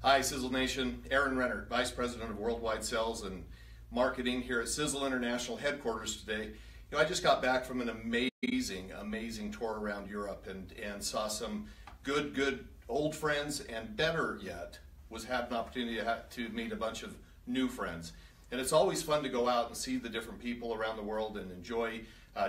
Hi, Sisel Nation. Aaron Renner, Vice President of Worldwide Sales and Marketing here at Sisel International Headquarters today. I just got back from an amazing tour around Europe and saw some good old friends, and better yet, was having an opportunity to meet a bunch of new friends. And it's always fun to go out and see the different people around the world and enjoy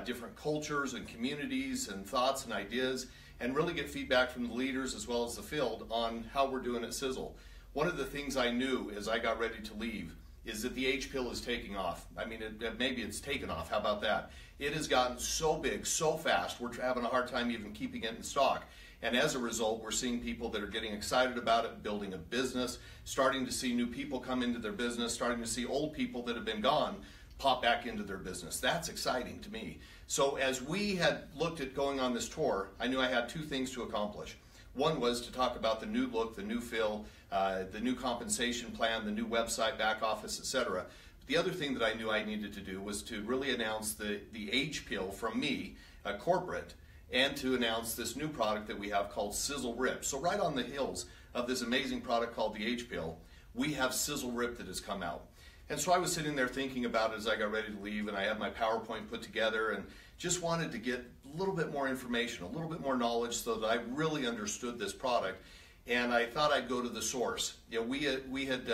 different cultures and communities and thoughts and ideas, and really get feedback from the leaders as well as the field on how we're doing at Sisel. One of the things I knew as I got ready to leave is that the H pill is taking off. I mean, maybe it's taken off. How about that? It has gotten so big, so fast, we're having a hard time even keeping it in stock. And as a result, we're seeing people that are getting excited about it, building a business, starting to see new people come into their business, starting to see old people that have been gone pop back into their business. That's exciting to me. So as we had looked at going on this tour, I knew I had two things to accomplish. One was to talk about the new look, the new feel, the new compensation plan, the new website, back office, etc. The other thing that I knew I needed to do was to really announce the H pill from me, corporate, and to announce this new product that we have called SiselRIPT. So right on the heels of this amazing product called the H pill, we have SiselRIPT that has come out. And so I was sitting there thinking about it as I got ready to leave, and I had my PowerPoint put together and just wanted to get a little bit more information, a little bit more knowledge so that I really understood this product. And I thought I'd go to the source. We had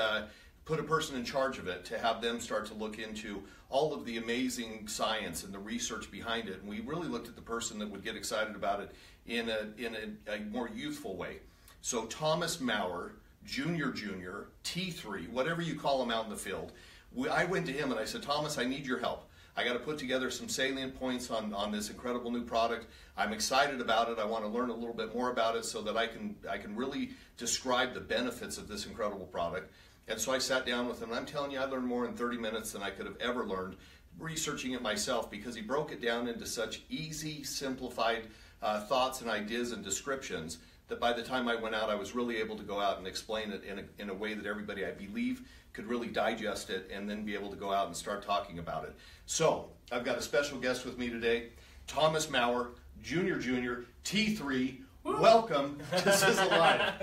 put a person in charge of it to have them start to look into all of the amazing science and the research behind it. And we really looked at the person that would get excited about it in a more youthful way. So Thomas Maurer, Junior, T3, whatever you call him out in the field. I went to him and I said, Thomas, I need your help. I got to put together some salient points on this incredible new product. I'm excited about it. I want to learn a little bit more about it so that I can really describe the benefits of this incredible product. And so I sat down with him, and I'm telling you, I learned more in 30 minutes than I could have ever learned researching it myself, because he broke it down into such easy, simplified thoughts and ideas and descriptions that by the time I went out, I was really able to go out and explain it in a way that everybody, I believe, could really digest it and then be able to go out and start talking about it. So I've got a special guest with me today, Thomas Maurer, Junior, T3. Woo. Welcome to Sisel Live.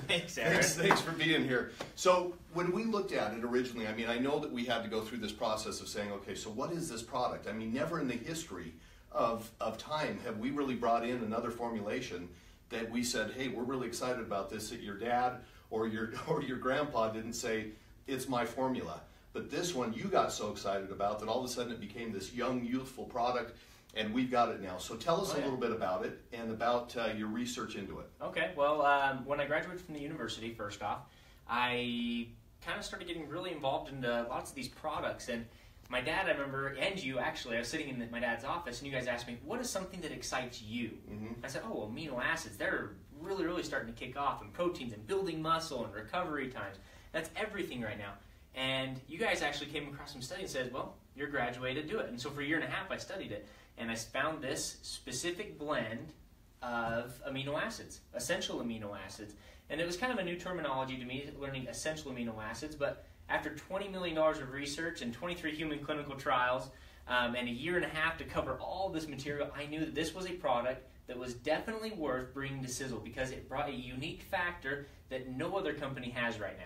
Thanks, Aaron. Thanks for being here. So when we looked at it originally, I mean, I know that we had to go through this process of saying, okay, so what is this product? I mean, never in the history of time have we really brought in another formulation that we said, hey, we're really excited about this, that your dad or your grandpa didn't say, it's my formula. But this one you got so excited about that all of a sudden it became this young, youthful product, and we've got it now. So tell us a little bit about it and about your research into it. Okay, well, when I graduated from the university, first off, I kind of started getting really involved in lots of these products. And my dad, I remember, and you actually, I was sitting in my dad's office, and you guys asked me, what is something that excites you? I said, oh, amino acids. They're really starting to kick off, and proteins, and building muscle, and recovery times. That's everything right now. And you guys actually came across some study and said, well, you're graduated, do it. And so for a year and a half, I studied it. And I found this specific blend of amino acids, essential amino acids. And it was kind of a new terminology to me, learning essential amino acids. But after $20 million of research and 23 human clinical trials, and a year and a half to cover all this material, I knew that this was a product that was definitely worth bringing to Sisel, because it brought a unique factor that no other company has right now.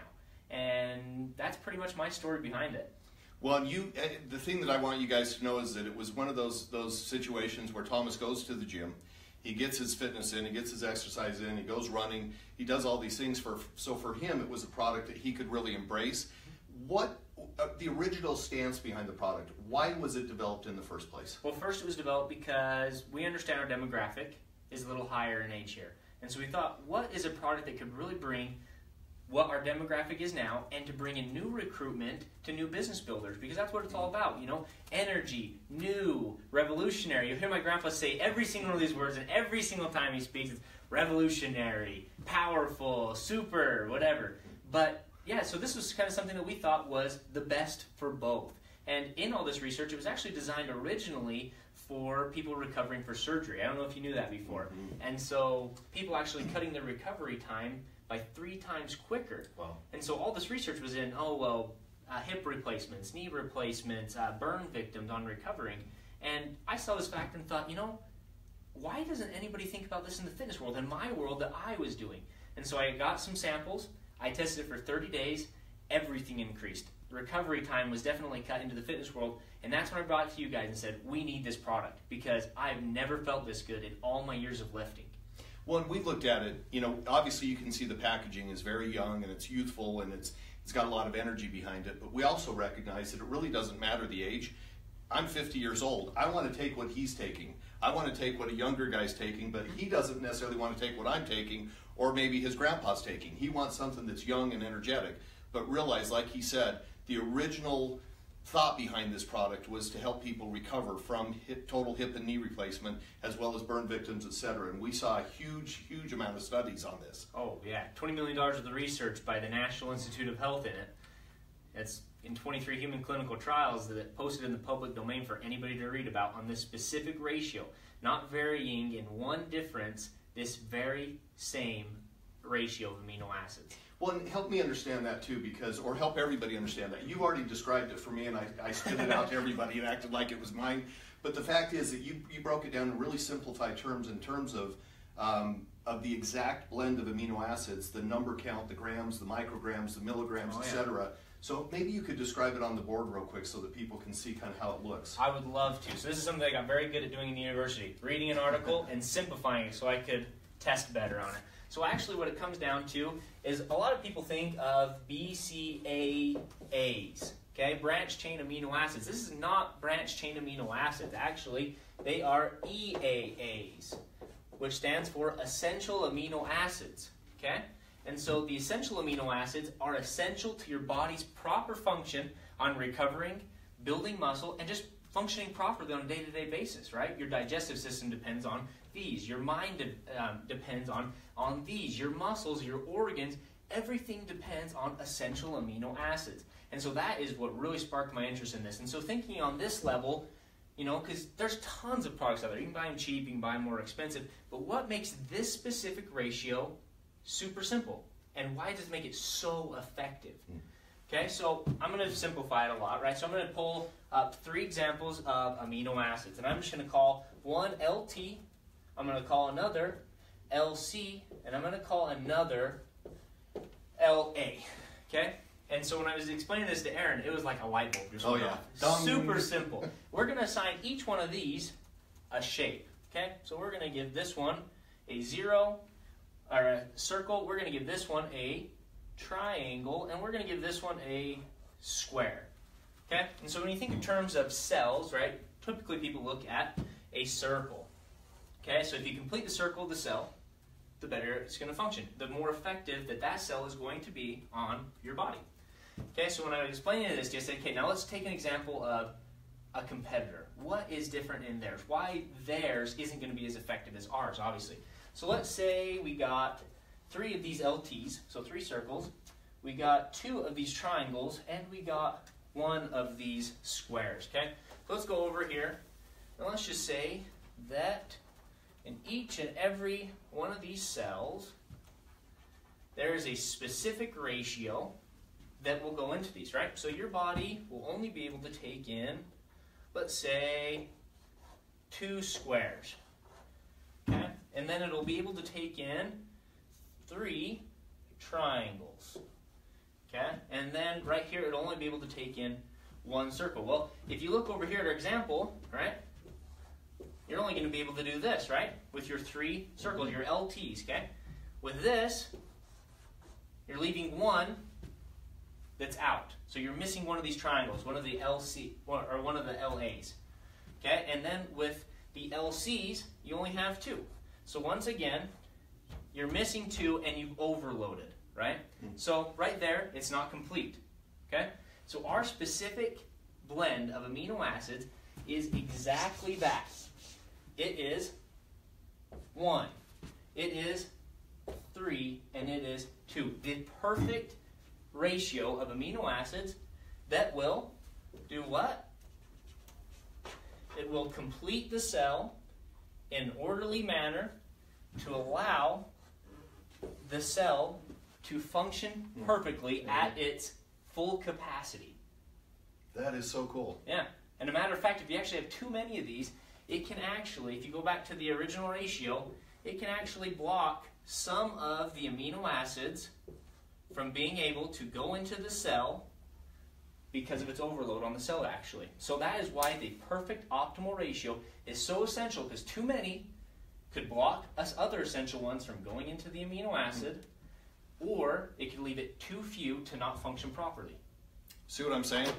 And that's pretty much my story behind it. Well, the thing that I want you guys to know is that it was one of those situations where Thomas goes to the gym, he gets his fitness in, he gets his exercise in, he goes running, he does all these things. So for him, it was a product that he could really embrace. What the original stance behind the product? Why was it developed in the first place? Well, first it was developed because we understand our demographic is a little higher in age here. And so we thought, what is a product that could really bring what our demographic is now, and to bring in new recruitment to new business builders, because that's what it's all about, you know, energy, new, revolutionary. You'll hear my grandpa say every single one of these words, and every single time he speaks, it's revolutionary, powerful, super, whatever. But yeah, so this was kind of something that we thought was the best for both. And in all this research, it was actually designed originally for people recovering for surgery. I don't know if you knew that before. And so people actually cutting their recovery time by 3 times quicker. Wow. And so all this research was in, hip replacements, knee replacements, burn victims on recovering. And I saw this factor and thought, you know, why doesn't anybody think about this in the fitness world, in my world that I was doing? And so I got some samples. I tested it for 30 days, everything increased. Recovery time was definitely cut into the fitness world, and that's when I brought it to you guys and said, we need this product, because I've never felt this good in all my years of lifting. Well, and we looked at it, you know, obviously you can see the packaging is very young and it's youthful and it's got a lot of energy behind it, but we also recognize that it really doesn't matter the age. I'm 50 years old. I want to take what he's taking. I want to take what a younger guy's taking, but he doesn't necessarily want to take what I'm taking, or maybe his grandpa's taking. He wants something that's young and energetic, but realize, like he said, the original thought behind this product was to help people recover from total hip and knee replacement, as well as burn victims, etc. And we saw a huge amount of studies on this. Oh yeah, $20 million of the research by the National Institute of Health in it. It's in 23 human clinical trials that it posted in the public domain for anybody to read about on this specific ratio, not varying in one difference, this very same ratio of amino acids. Well, and help me understand that too, because, or help everybody understand that. You've already described it for me, and I spit it out to everybody and acted like it was mine. But the fact is that you broke it down in really simplified terms, in terms of the exact blend of amino acids, the number count, the grams, the micrograms, the milligrams, etc. So maybe you could describe it on the board real quick so that people can see kind of how it looks. I would love to. So this is something I got very good at doing in the university, reading an article and simplifying it so I could test better on it. So actually what it comes down to is a lot of people think of BCAAs, okay, branched chain amino acids. This is not branched chain amino acids. Actually, they are EAAs, which stands for essential amino acids, okay? And so the essential amino acids are essential to your body's proper function on recovering, building muscle, and just functioning properly on a day-to-day basis, right? Your digestive system depends on these. Your mind depends on these. Your muscles, your organs, everything depends on essential amino acids. And so that is what really sparked my interest in this. And so thinking on this level, you know, because there's tons of products out there. You can buy them cheap, you can buy them more expensive. But what makes this specific ratio super simple? And why does it make it so effective? Okay, so I'm going to simplify it a lot, right? So I'm going to pull up 3 examples of amino acids. And I'm just going to call one LT, I'm going to call another LC, and I'm going to call another LA. Okay? And so when I was explaining this to Aaron, it was like a light bulb just went off. Super simple. We're going to assign each one of these a shape. Okay? So we're going to give this one a 0, or a circle. We're going to give this one a triangle, and we're going to give this one a square. Okay? And so when you think in terms of cells, right, typically people look at a circle. Okay? So if you complete the circle of the cell, the better it's going to function. The more effective that cell is going to be on your body. Okay? So when I was explaining this, I said, okay, now let's take an example of a competitor. What is different in theirs? Why theirs isn't going to be as effective as ours, obviously. So let's say we got 3 of these LTs, so 3 circles. We got 2 of these triangles, and we got 1 of these squares, okay? So let's go over here, and let's just say that in each and every one of these cells, there is a specific ratio that will go into these, right? So your body will only be able to take in, let's say, 2 squares, okay? And then it'll be able to take in 3 triangles, okay? And then right here, it'll only be able to take in 1 circle. Well, if you look over here at our example, right, you're only going to be able to do this, right, with your 3 circles, your LTs, okay? With this, you're leaving 1 that's out. So you're missing one of these triangles, one of the LC, or one of the LAs, okay? And then with the LCs, you only have 2. So once again, you're missing 2 and you've overloaded, right? So right there, it's not complete, okay? So our specific blend of amino acids is exactly that. It is 1, it is 3, and it is 2. The perfect ratio of amino acids that will do what? It will complete the cell in an orderly manner to allow the cell to function perfectly at its full capacity. That is so cool. Yeah. And a matter of fact, if you actually have too many of these, it can actually, if you go back to the original ratio, it can actually block some of the amino acids from being able to go into the cell because of its overload on the cell, actually. So that is why the perfect optimal ratio is so essential, because too many could block us other essential ones from going into the amino acid, or it could leave it too few to not function properly. See what I'm saying?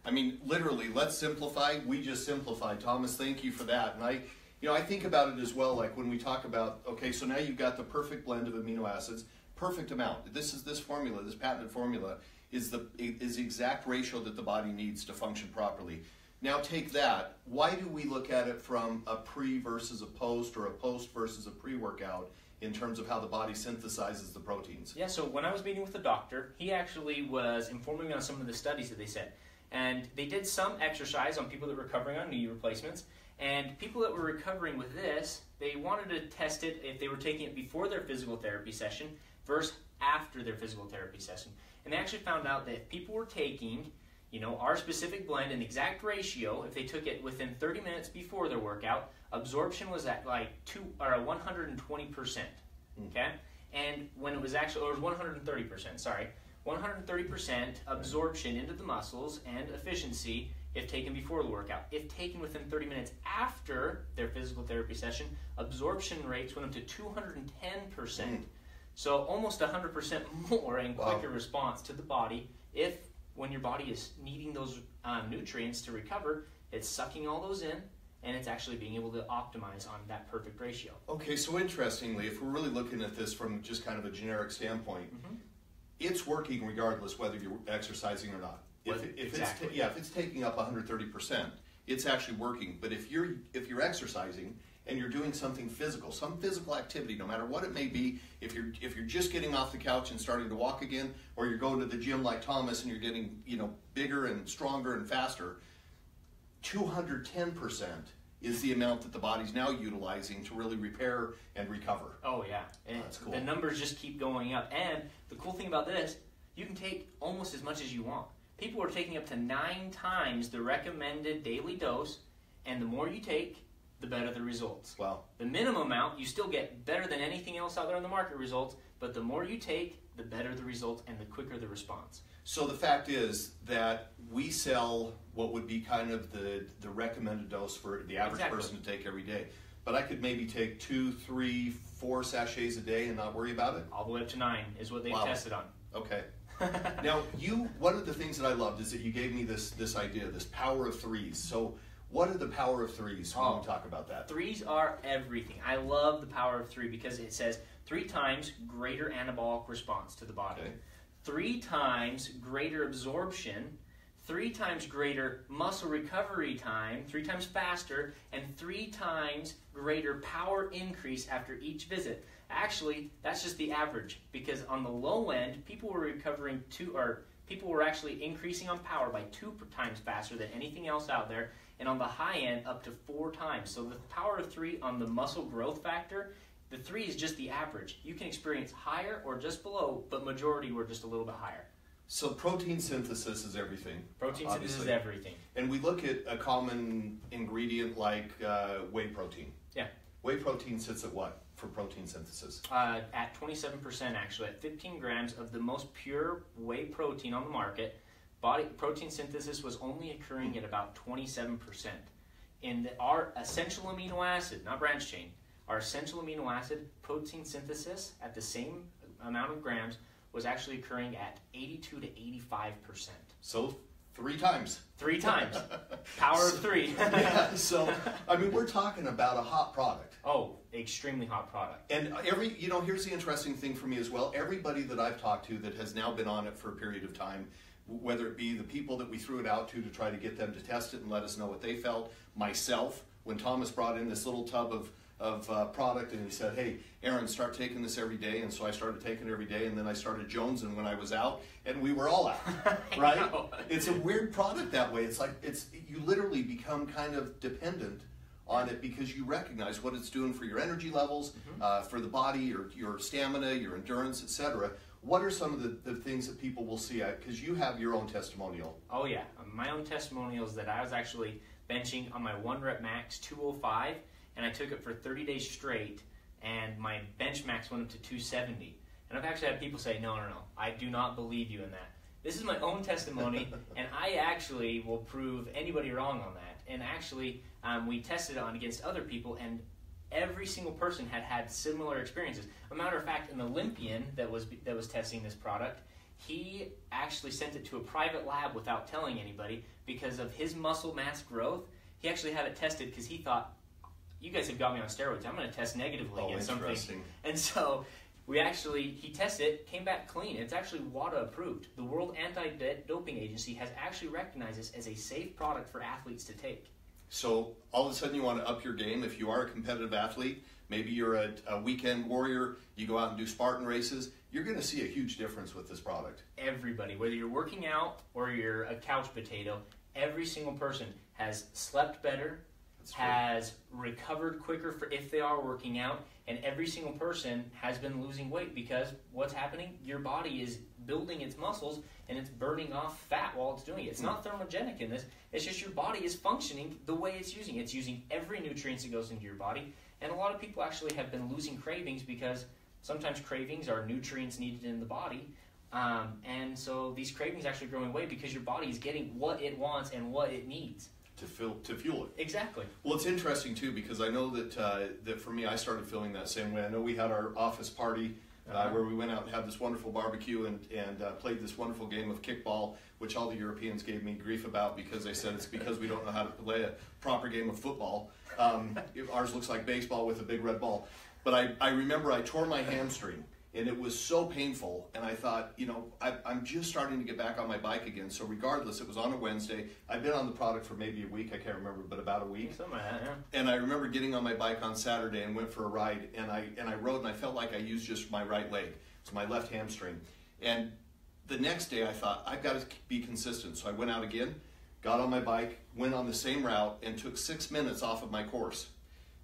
I mean, literally, let's simplify. We just simplified. Thomas, thank you for that. And I think about it as well, like when we talk about, okay, so now you've got the perfect blend of amino acids, perfect amount. This formula, this patented formula, is the exact ratio that the body needs to function properly. Now take that. Why do we look at it from a pre versus a post, or a post versus a pre-workout, in terms of how the body synthesizes the proteins? Yeah, so when I was meeting with the doctor, he actually was informing me on some of the studies that they said. And they did some exercise on people that were recovering on knee replacements. And people that were recovering with this, they wanted to test it if they were taking it before their physical therapy session versus after their physical therapy session. And they actually found out that if people were taking, our specific blend and exact ratio, if they took it within 30 minutes before their workout, absorption was at like 120%. Okay? And when it was actually, or it was 130%, sorry. 130% absorption into the muscles and efficiency if taken before the workout. If taken within 30 minutes after their physical therapy session, absorption rates went up to 210%. So almost 100% more and quicker response to the body when your body is needing those nutrients to recover, it's sucking all those in, and it's actually being able to optimize on that perfect ratio. Okay, so interestingly, if we're really looking at this from just kind of a generic standpoint, it's working regardless whether you're exercising or not. If it's taking up 130%, it's actually working. But if you're exercising and you're doing something physical, some physical activity, no matter what it may be, if you're just getting off the couch and starting to walk again, or you're going to the gym like Thomas and you're getting bigger and stronger and faster, 210% is the amount that the body's now utilizing to really repair and recover. Oh yeah, and that's cool. The numbers just keep going up. And the cool thing about this, you can take almost as much as you want. People are taking up to 9 times the recommended daily dose, and the more you take, the better the results. Wow. The minimum amount, you still get better than anything else out there in the market results, but the more you take, the better the result and the quicker the response. So the fact is that we sell what would be kind of the recommended dose for the average person to take every day. But I could maybe take 2, 3, 4 sachets a day and not worry about it? All the way up to 9 is what they've tested on. Okay. Now, one of the things that I loved is that you gave me this idea, this power of threes. So what are the power of threes when we talk about that? Threes are everything. I love the power of 3 because it says 3 times greater anabolic response to the body. Okay. 3 times greater absorption, 3 times greater muscle recovery time, 3 times faster, and 3 times greater power increase after each visit. Actually, that's just the average, because on the low end, people were people were actually increasing on power by 2 times faster than anything else out there, and on the high end, up to 4 times. So the power of 3 on the muscle growth factor, the 3 is just the average. You can experience higher or just below, but majority were just a little bit higher. So protein synthesis is everything. Protein synthesis is everything. And we look at a common ingredient like whey protein. Yeah. Whey protein sits at what for protein synthesis? At 27% actually, at 15 grams of the most pure whey protein on the market. Body protein synthesis was only occurring at about 27%. In our essential amino acid, not branch chain, our essential amino acid protein synthesis at the same amount of grams was actually occurring at 82 to 85%. So 3 times. 3 times. Power of 3. Yeah, so, I mean, we're talking about a hot product. Oh, extremely hot product. And here's the interesting thing for me as well. Everybody that I've talked to that has now been on it for a period of time, whether it be the people that we threw it out to try to get them to test it and let us know what they felt, myself, when Thomas brought in this little tub of product and he said, hey, Aaron, start taking this every day. And so I started taking it every day, and then I started jonesing when I was out, and we were all out, right? It's a weird product that way. It's like you literally become kind of dependent on it because you recognize what it's doing for your energy levels, for the body, your stamina, your endurance, etc. What are some of the things that people will see? Because you have your own testimonial. Oh yeah, my own testimonial is that I was actually benching on my 1 rep max 205, and I took it for 30 days straight, and my bench max went up to 270. And I've actually had people say, no, I do not believe you in that. This is my own testimony, and I actually will prove anybody wrong on that. And actually, we tested it on against other people, and every single person had similar experiences. A matter of fact, an Olympian that was testing this product, he actually sent it to a private lab without telling anybody because of his muscle mass growth. He actually had it tested because he thought, you guys have got me on steroids. I'm going to test negatively against something. And so he tested it, came back clean. It's actually WADA approved. The World Anti-Doping Agency has actually recognized this as a safe product for athletes to take. So all of a sudden you want to up your game. If you are a competitive athlete, maybe you're a weekend warrior, you go out and do Spartan races, you're going to see a huge difference with this product. Everybody, whether you're working out or you're a couch potato, every single person has slept better, has recovered quicker if they are working out, and every single person has been losing weight because what's happening? Your body is building its muscles and it's burning off fat while it's doing it. It's not thermogenic in this. It's just your body is functioning the way it's using. It's using every nutrient that goes into your body. And a lot of people actually have been losing cravings because sometimes cravings are nutrients needed in the body. And so these cravings actually growing away because your body is getting what it wants and what it needs. To fuel it. Exactly. Well, it's interesting too because I know that for me, I started feeling that same way. I know we had our office party where we went out and had this wonderful barbecue and played this wonderful game of kickball, which all the Europeans gave me grief about because they said it's because we don't know how to play a proper game of football. Ours looks like baseball with a big red ball. But I remember I tore my hamstring. And it was so painful, and I thought, I'm just starting to get back on my bike again. So regardless, it was on a Wednesday. I'd been on the product for maybe a week. I can't remember, but about a week. Something like that, yeah. And I remember getting on my bike on Saturday and went for a ride, and I rode, and I felt like I used just my right leg. It's my left hamstring. And the next day, I thought, I've got to be consistent. So I went out again, got on my bike, went on the same route, and took 6 minutes off of my course.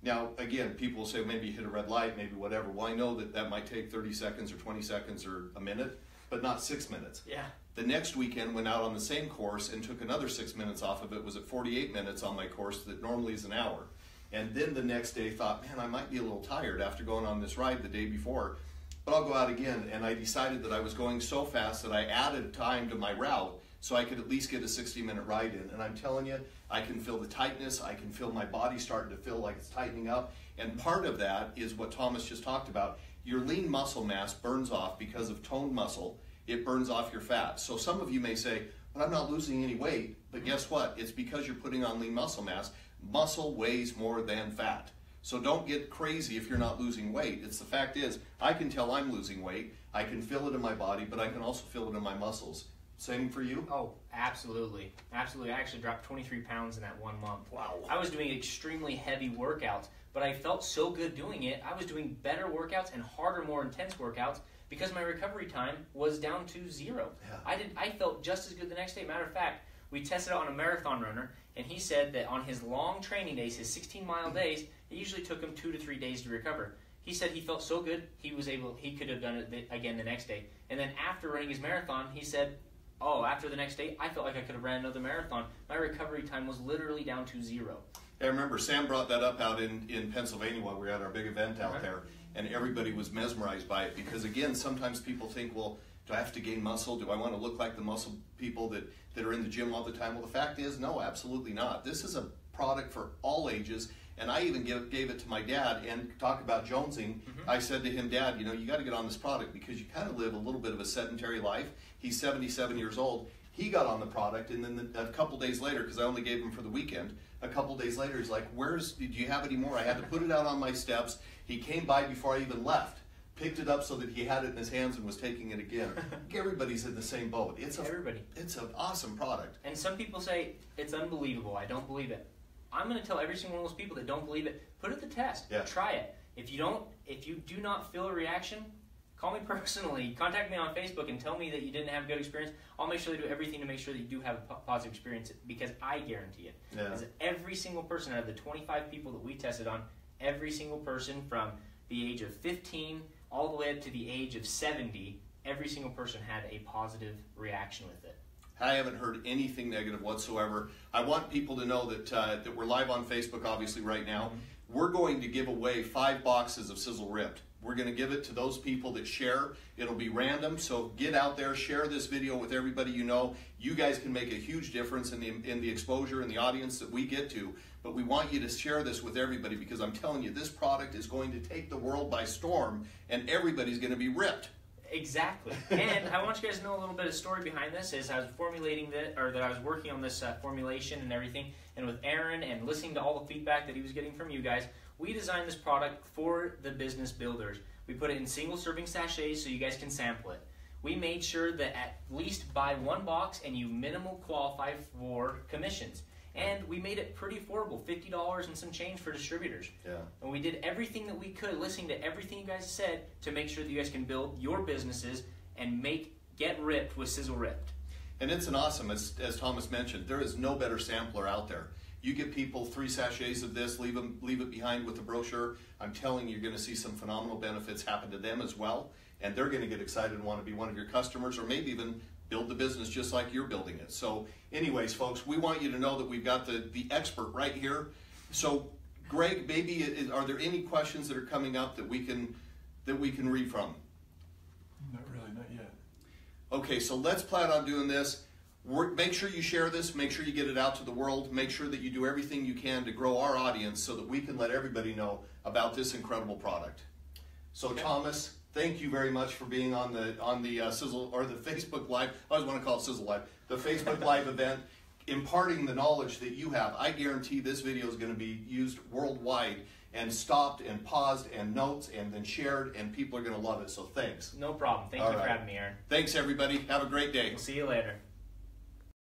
Now, again, people will say maybe you hit a red light, maybe whatever. Well, I know that might take 30 seconds or 20 seconds or a minute, but not 6 minutes. Yeah. The next weekend, went out on the same course and took another 6 minutes off of it. Was at 48 minutes on my course that normally is an hour. And then the next day thought, man, I might be a little tired after going on this ride the day before, but I'll go out again. And I decided that I was going so fast that I added time to my route so I could at least get a 60-minute ride in. And I'm telling you, I can feel the tightness. I can feel my body starting to feel like it's tightening up. And part of that is what Thomas just talked about. Your lean muscle mass burns off because of toned muscle. It burns off your fat. So some of you may say, but I'm not losing any weight. But guess what? It's because you're putting on lean muscle mass. Muscle weighs more than fat. So don't get crazy if you're not losing weight. It's the fact is, I can tell I'm losing weight. I can feel it in my body, but I can also feel it in my muscles. Same for you? Oh, absolutely. Absolutely. I actually dropped 23 pounds in that 1 month. Wow. I was doing extremely heavy workouts, but I felt so good doing it. I was doing better workouts and harder, more intense workouts because my recovery time was down to 0. Yeah. I felt just as good the next day. Matter of fact, we tested it on a marathon runner, and he said that on his long training days, his 16-mile days, it usually took him 2 to 3 days to recover. He said he felt so good, he could have done it again the next day. And then after running his marathon, he said, after the next day, I felt like I could have ran another marathon. My recovery time was literally down to 0. I remember Sam brought that up out in Pennsylvania while we were at our big event out there, and everybody was mesmerized by it because, again, sometimes people think, well, do I have to gain muscle? Do I want to look like the muscle people that are in the gym all the time? Well, the fact is, no, absolutely not. This is a product for all ages, and I even gave it to my dad, and talk about jonesing. I said to him, Dad, you got to get on this product because you kind of live a little bit of a sedentary life. He's 77 years old. He got on the product, and then a couple days later, because I only gave him for the weekend, a couple days later, he's like, do you have any more? I had to put it out on my steps. He came by before I even left, picked it up so that he had it in his hands and was taking it again. Everybody's in the same boat. It's an awesome product. And some people say, it's unbelievable. I don't believe it. I'm going to tell every single one of those people that don't believe it, put it to the test. Yeah. Try it. If you do not feel a reaction, call me personally. Contact me on Facebook and tell me that you didn't have a good experience. I'll make sure to do everything to make sure that you do have a positive experience because I guarantee it. Yeah. Because every single person out of the 25 people that we tested on, every single person from the age of 15 all the way up to the age of 70, every single person had a positive reaction with it. I haven't heard anything negative whatsoever. I want people to know that we're live on Facebook, obviously, right now. We're going to give away 5 boxes of SiselRIPT We're going to give it to those people that share. It'll be random, so get out there, share this video with everybody you know. You guys can make a huge difference in the exposure and the audience that we get to. But we want you to share this with everybody, because I'm telling you, this product is going to take the world by storm, and everybody's going to be ripped. Exactly. And I want you guys to know a little bit of story behind this. Is I was formulating that I was working on this formulation and everything, and with Aaron and listening to all the feedback that he was getting from you guys, we designed this product for the business builders. We put it in single serving sachets so you guys can sample it. We made sure that at least buy one box and you minimal qualify for commissions. And we made it pretty affordable, $50 and some change for distributors. Yeah. And we did everything that we could, listening to everything you guys said, to make sure that you guys can build your businesses and get ripped with SiselRIPT. And it's an awesome, as Thomas mentioned, there is no better sampler out there. You get people 3 sachets of this, leave it behind with the brochure. I'm telling you, you're going to see some phenomenal benefits happen to them as well. And they're going to get excited and want to be one of your customers, or maybe even build the business just like you're building it. So anyways, folks, we want you to know that we've got the expert right here. So Greg, maybe are there any questions that are coming up that we can read from? Not really, not yet. Okay, so let's plan on doing this. Make sure you share this, make sure you get it out to the world, make sure that you do everything you can to grow our audience so that we can let everybody know about this incredible product. So okay. Thomas, thank you very much for being on the Sisel, or the Facebook Live. I always want to call it Sisel Live, the Facebook Live event, imparting the knowledge that you have. I guarantee this video is going to be used worldwide and stopped and paused and notes and then shared, and people are going to love it. So thanks. No problem. Thank you for having me, Aaron. Thanks, everybody. Have a great day. We'll see you later.